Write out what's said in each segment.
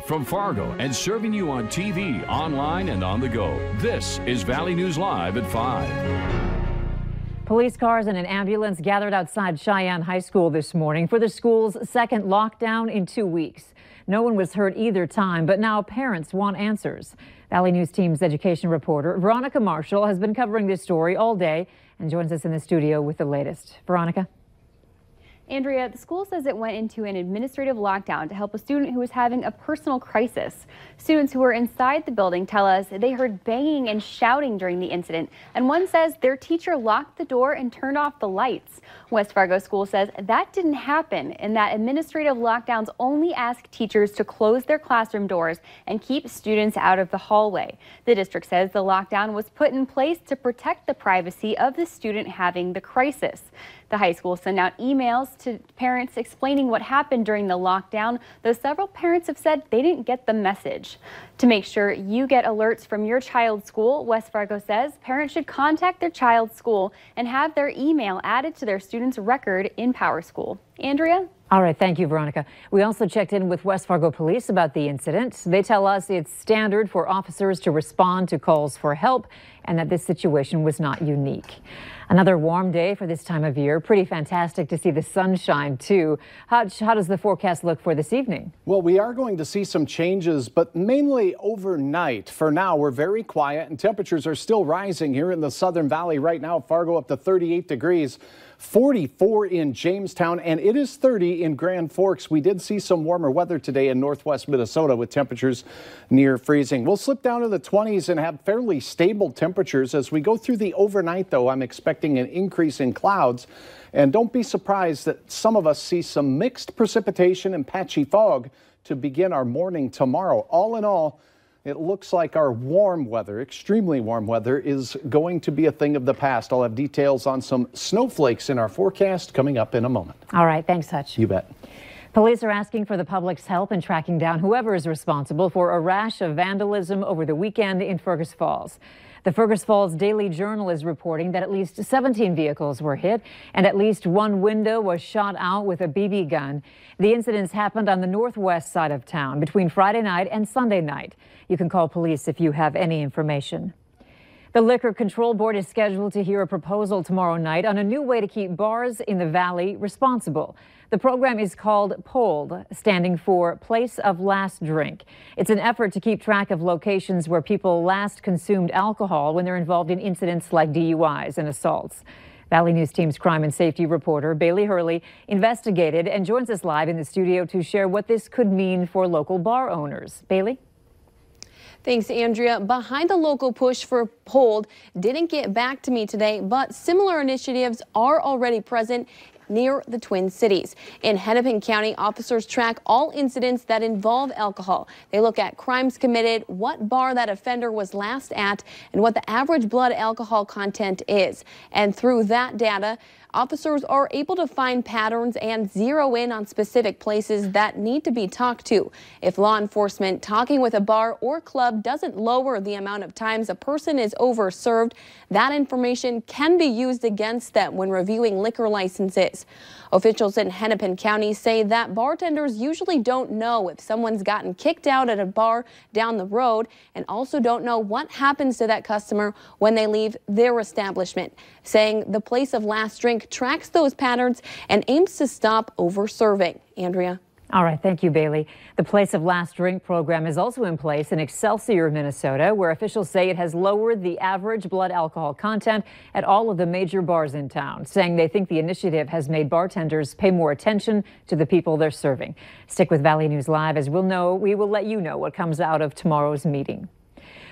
from Fargo and serving you on TV, online, and on the go. This is Valley News Live at 5. Police cars and an ambulance gathered outside Cheyenne High School this morning for the school's second lockdown in 2 weeks. No one was hurt either time, but now parents want answers. Valley News Team's education reporter Veronica Marshall has been covering this story all day and joins us in the studio with the latest. Veronica. Andrea, the school says it went into an administrative lockdown to help a student who was having a personal crisis. Students who were inside the building tell us they heard banging and shouting during the incident, and one says their teacher locked the door and turned off the lights. West Fargo School says that didn't happen and that administrative lockdowns only ask teachers to close their classroom doors and keep students out of the hallway. The district says the lockdown was put in place to protect the privacy of the student having the crisis. The high school sent out emails to parents explaining what happened during the lockdown, though several parents have said they didn't get the message. To make sure you get alerts from your child's school, West Fargo says parents should contact their child's school and have their email added to their student's record in PowerSchool. Andrea? All right, thank you, Veronica. We also checked in with West Fargo Police about the incident. They tell us it's standard for officers to respond to calls for help and that this situation was not unique. Another warm day for this time of year. Pretty fantastic to see the sunshine, too. Hutch, how does the forecast look for this evening? Well, we are going to see some changes, but mainly overnight. For now, we're very quiet and temperatures are still rising here in the Southern Valley right now. Fargo up to 38 degrees. 44 in Jamestown, and it is 30 in Grand Forks. We did see some warmer weather today in northwest Minnesota with temperatures near freezing. We'll slip down to the 20s and have fairly stable temperatures as we go through the overnight, though. I'm expecting an increase in clouds, and don't be surprised that some of us see some mixed precipitation and patchy fog to begin our morning tomorrow. All in all, it looks like our warm weather, extremely warm weather, is going to be a thing of the past. I'll have details on some snowflakes in our forecast coming up in a moment. All right. Thanks, Hutch. You bet. Police are asking for the public's help in tracking down whoever is responsible for a rash of vandalism over the weekend in Fergus Falls. The Fergus Falls Daily Journal is reporting that at least 17 vehicles were hit and at least one window was shot out with a BB gun. The incidents happened on the northwest side of town between Friday night and Sunday night. You can call police if you have any information. The Liquor Control Board is scheduled to hear a proposal tomorrow night on a new way to keep bars in the valley responsible. The program is called POLD, standing for Place of Last Drink. It's an effort to keep track of locations where people last consumed alcohol when they're involved in incidents like DUIs and assaults. Valley News Team's crime and safety reporter Bailey Hurley investigated and joins us live in the studio to share what this could mean for local bar owners. Bailey? Thanks, Andrea. Behind the local push for POLD didn't get back to me today, but similar initiatives are already present near the Twin Cities. In Hennepin County, officers track all incidents that involve alcohol. They look at crimes committed, what bar that offender was last at, and what the average blood alcohol content is. And through that data, officers are able to find patterns and zero in on specific places that need to be talked to. If law enforcement talking with a bar or club doesn't lower the amount of times a person is overserved, that information can be used against them when reviewing liquor licenses. Officials in Hennepin County say that bartenders usually don't know if someone's gotten kicked out at a bar down the road and also don't know what happens to that customer when they leave their establishment, saying the Place of Last Drink tracks those patterns and aims to stop over-serving. Andrea? All right. Thank you, Bailey. The Place of Last Drink program is also in place in Excelsior, Minnesota, where officials say it has lowered the average blood alcohol content at all of the major bars in town, saying they think the initiative has made bartenders pay more attention to the people they're serving. Stick with Valley News Live as we will let you know what comes out of tomorrow's meeting.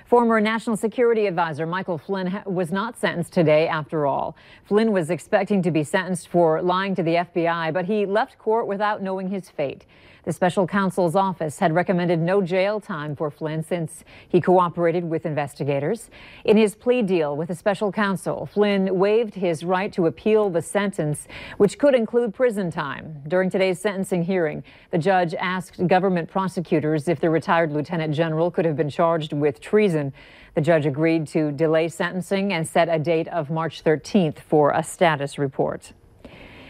Former National Security Advisor Michael Flynn was not sentenced today after all. Flynn was expecting to be sentenced for lying to the FBI, but he left court without knowing his fate. The special counsel's office had recommended no jail time for Flynn since he cooperated with investigators. In his plea deal with the special counsel, Flynn waived his right to appeal the sentence, which could include prison time. During today's sentencing hearing, the judge asked government prosecutors if the retired lieutenant general could have been charged with treason. The judge agreed to delay sentencing and set a date of March 13th for a status report.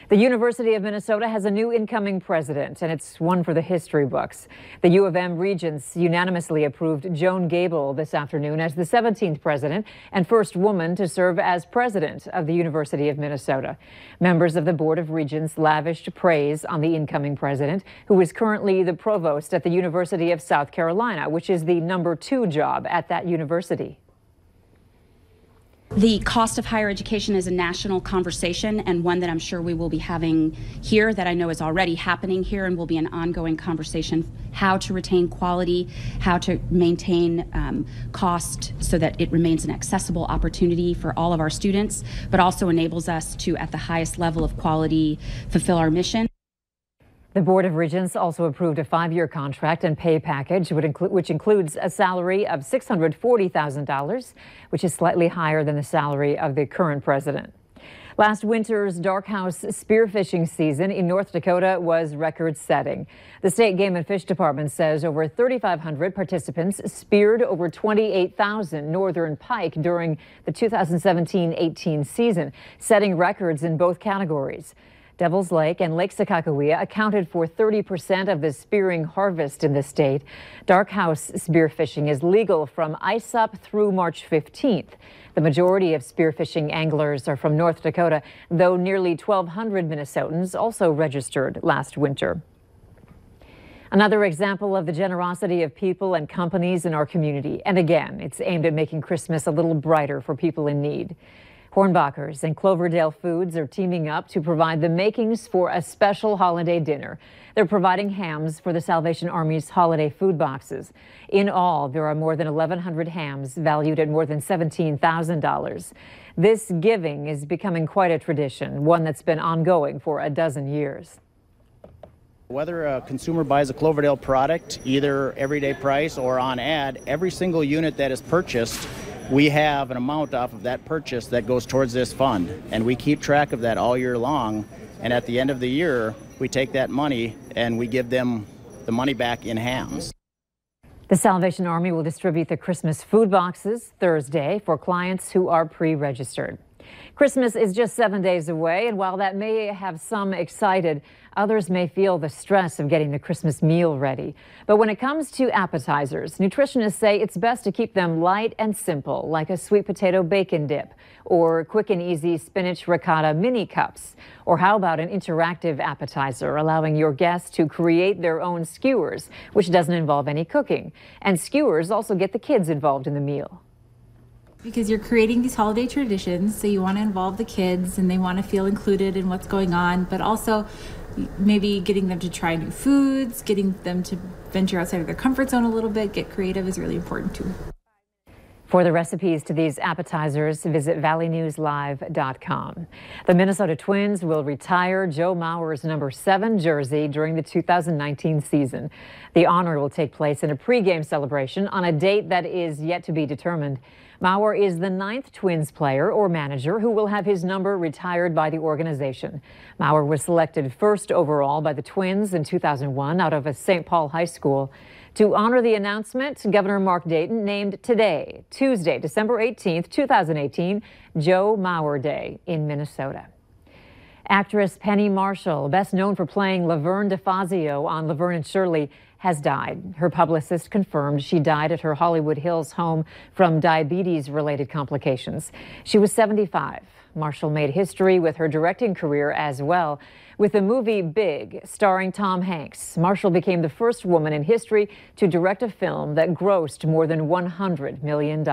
The University of Minnesota has a new incoming president, and it's one for the history books. The U of M Regents unanimously approved Joan Gable this afternoon as the 17th president and first woman to serve as president of the University of Minnesota. Members of the Board of Regents lavished praise on the incoming president, who is currently the provost at the University of South Carolina, which is the #2 job at that university. The cost of higher education is a national conversation, and one that I'm sure we will be having here, that I know is already happening here and will be an ongoing conversation. How to retain quality, how to maintain cost so that it remains an accessible opportunity for all of our students, but also enables us to, at the highest level of quality, fulfill our mission. The Board of Regents also approved a 5-year contract and pay package, which includes a salary of $640,000, which is slightly higher than the salary of the current president. Last winter's Dark House spearfishing season in North Dakota was record-setting. The State Game and Fish Department says over 3,500 participants speared over 28,000 northern pike during the 2017-18 season, setting records in both categories. Devil's Lake and Lake Sakakawea accounted for 30% of the spearing harvest in the state. Dark House spearfishing is legal from ice up through March 15th. The majority of spearfishing anglers are from North Dakota, though nearly 1,200 Minnesotans also registered last winter. Another example of the generosity of people and companies in our community. And again, it's aimed at making Christmas a little brighter for people in need. Hornbachers and Cloverdale Foods are teaming up to provide the makings for a special holiday dinner. They're providing hams for the Salvation Army's holiday food boxes. In all, there are more than 1,100 hams valued at more than $17,000. This giving is becoming quite a tradition, one that's been ongoing for a dozen years. Whether a consumer buys a Cloverdale product, either everyday price or on ad, every single unit that is purchased, we have an amount off of that purchase that goes towards this fund, and we keep track of that all year long. And at the end of the year, we take that money and we give them the money back in hams. The Salvation Army will distribute the Christmas food boxes Thursday for clients who are pre-registered. Christmas is just 7 days away, and while that may have some excited, others may feel the stress of getting the Christmas meal ready. But when it comes to appetizers, nutritionists say it's best to keep them light and simple, like a sweet potato bacon dip or quick and easy spinach ricotta mini cups. Or how about an interactive appetizer, allowing your guests to create their own skewers, which doesn't involve any cooking. And skewers also get the kids involved in the meal. Because you're creating these holiday traditions, so you want to involve the kids and they want to feel included in what's going on, but also maybe getting them to try new foods, getting them to venture outside of their comfort zone a little bit, get creative is really important too. For the recipes to these appetizers, visit valleynewslive.com. The Minnesota Twins will retire Joe Mauer's #7 jersey during the 2019 season. The honor will take place in a pregame celebration on a date that is yet to be determined. Mauer is the 9th Twins player or manager who will have his number retired by the organization. Mauer was selected first overall by the Twins in 2001 out of a St. Paul high school. To honor the announcement, Governor Mark Dayton named today, Tuesday, December 18th, 2018, Joe Mauer Day in Minnesota. Actress Penny Marshall, best known for playing Laverne DeFazio on Laverne and Shirley, has died. Her publicist confirmed she died at her Hollywood Hills home from diabetes-related complications. She was 75. Marshall made history with her directing career as well. With the movie Big, starring Tom Hanks, Marshall became the first woman in history to direct a film that grossed more than $100 million.